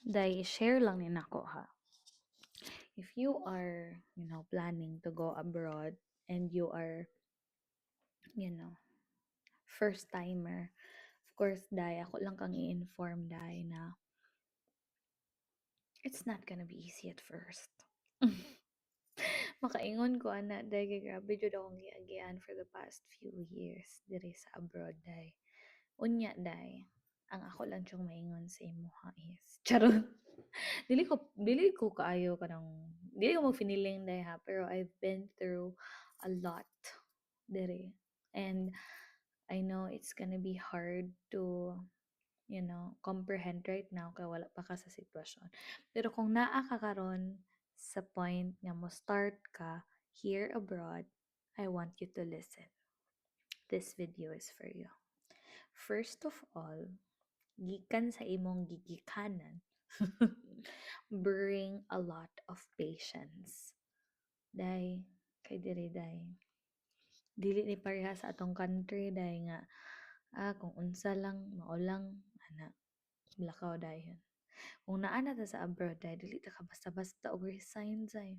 Day, share lang ni nako ha. If you are, planning to go abroad and you are, you know, first timer, of course, day, ako lang kang i-inform, day, na it's not gonna be easy at first. Makaingon ko, ana, day, kay grabe jud akong giagian for the past few years diri sa abroad, day. Unya, day, ang ako lang siyang maingon sa imuha is, charot. Dili ko kaayo kanang dili ko mo finiling day ha, pero I've been through a lot dere. And I know it's gonna be hard to, comprehend right now kay wala pa ka sa sitwasyon. Pero kung naa ka karon sa point nga mo start ka here abroad, I want you to listen. This video is for you. First of all, gikan sa imong gigikanan, bring a lot of patience. Day, kay diri day. Dili ni pareha sa atong country day nga kung unsa lang mao lang ana lakaw dayon. Kung naa na ta sa abroad day dili ta ka basta-basta og resign day.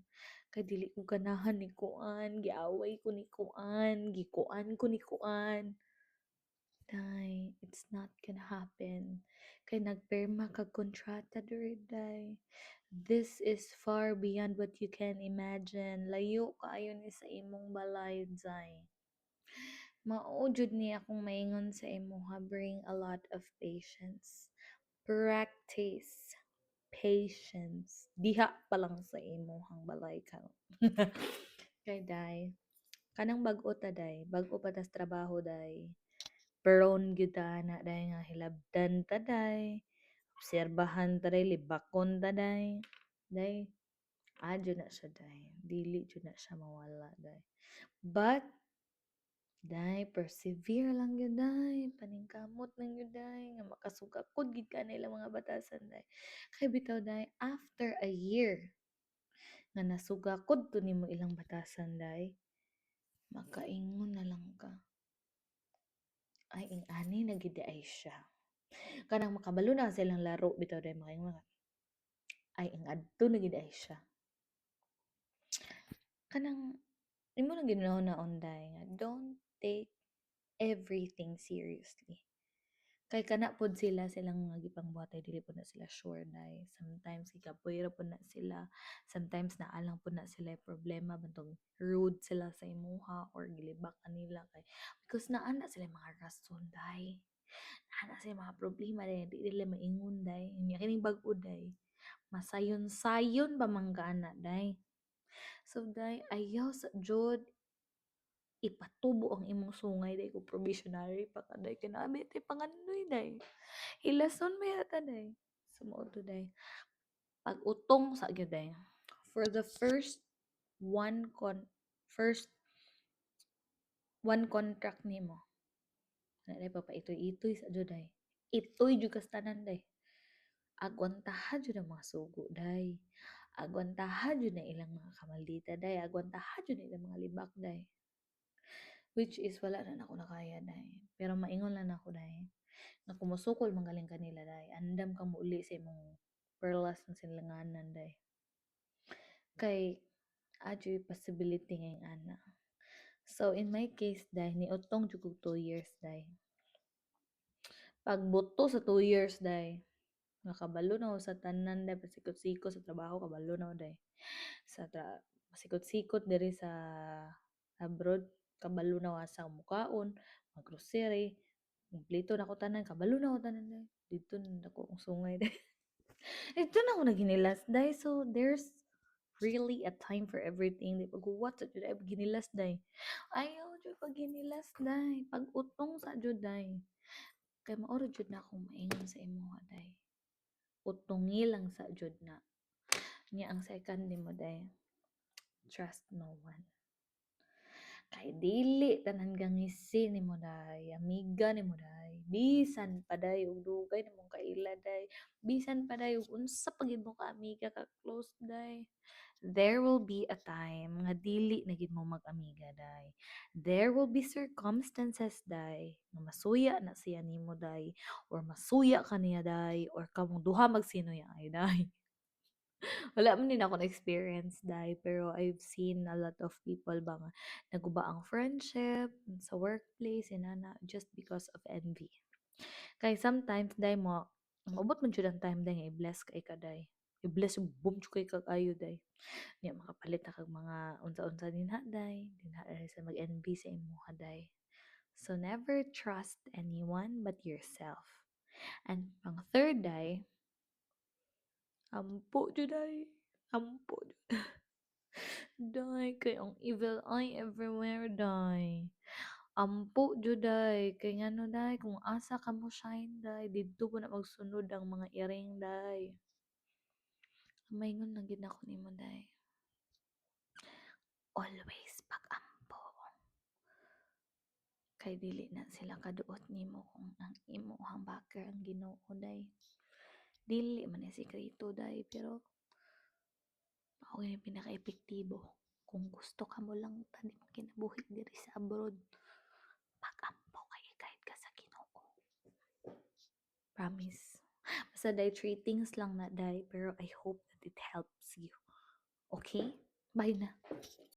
Kay dili ko ganahan ni kuan, giaway ko ni kuan, gikuan ko ni kuan. Day, it's not gonna happen. Kay nagpirma kag kontrata diri day. This is far beyond what you can imagine. Layo kaayo ni sa imong balay day. Mao jud ni akong maingon sa imuha, bring a lot of patience. Practice patience. Diha pa lang sa imuhang balay ka. Kay day, kanang bag-o ta day, bag-o pa tas trabaho day. Prone gyud ta na day nga hilabdan ta day. Obserbahan ta day, libakon ta day. Day, adyo na siya day. Dili jud na siya mawala day. But day, persevere lang yun, day. Paningkamot lang yun, day. Nga makasugakod, gid ka na ilang mga batasan, day. Kaya bitaw, day, after a year, nga nasugakod to nimo ilang batasan, day, makaingon na lang ka. Ay, ing ani, nagidi ay siya. Kanang makabalo na silang laro, bitaw, day, makaingon ka. Ay, ing adto, nagidi ay siya. Kanang, imo lang ginahon-naon, day, nga, don't take everything seriously. Kay kana pod silang mga gipangbuhatay dili pod na sila sure day. Sometimes gikapoy ra pod na sila. Sometimes naalang pod na sila problema bantog rude sila sa imuha or gilibak nila kay because naa na sila mga rason day. Naa na sila mga problema day di nila maingon day. Nya kining bag-o day. Masayon-sayon ba manggaana day. So day ayaw sa jud ipatubo ang imong sungay day ko provisionary pa kaday kinabi tay panganoy day. Ilason mo yata day. Sumuo to day. Pag-utong sa gyud day. For the first one contract nimo. Na day papaitoy-itoy sa jud day. Itoy jud kas tanan day. Agwantahan jud ang mga sugo day. Agwantahan jud na ilang mga kamaldita day. Agwantahan jud na ilang mga libak day. Which is wala na ako nakaya day. Pero maingon lang ako day. Nga kumusukol manggaling kanila day. Andam ka muli sa imong perlas ng silanganan day. Kay adyo possibility ngayong ana. So in my case day, niutong jud kog 2 years day. Pagbuto sa 2 years day, nakabalo na ako sa tanan day, pasikot-sikot sa trabaho, kabalo na ako day. Pasikot-sikot diri sa abroad, kabalo na ako sa mukaon, mag-grocery, kumplito na ko tanan, kabalo na ako tanan day. Dito na ako ang sungay day. Dito na ako naginilas day. So there's really a time for everything. Di pag what sa jud ay ginilas day. Ayaw jud pag ginilas day. Pag utong sa jud day. Kay maoro jud na akong maingon sa imuha day. Utongi lang sa jud na. Nya ang second nimo day. Trust no one. Kay dili tanan gangisi nimo day, amiga nimo day, bisan pa day ug dugay nimong kaila day, bisan pa day ug unsa pa gid mo ka amiga ka close day. There will be a time nga dili na gid mo mag-amiga day. There will be circumstances day nga masuya na siya nimo day or masuya ka niya day or kamong duha magsinuya ay day. Wala man din ako na-experience dai, pero I've seen a lot of people ba nga naguba ang friendship sa workplace inana just because of envy. Kay sometimes dai mo maabot man jud ang time dai nga i-bless kay ka dai. I-bless yung boom jud kay kag ayo dai. Nya makapalit na kag mga unsa-unsa dinha dai, dinha dai sa mag-envy sa imuha dai. So never trust anyone but yourself. And pang third day, ampo jud ay. Ampo jud. Day, kay ang evil eye everywhere, day. Ampo jud day, kay ngano day, kung asa ka mo shine day, didto po na magsunod ang mga iring day. Maingon lang gid ako nimo day. Always pag-ampo. Kay dili na sila kaduot nimo kung ang imong backer ang Ginoo day. Dili man ni sikreto day, pero mao yung pinaka-epektibo. Kung gusto ka mo lang tanim kinabuhi diri sa abroad, pag-ampo kay i-guide ka sa Ginoo. Promise. Basta day three things lang na day, pero I hope that it helps you. Okay? Bye na.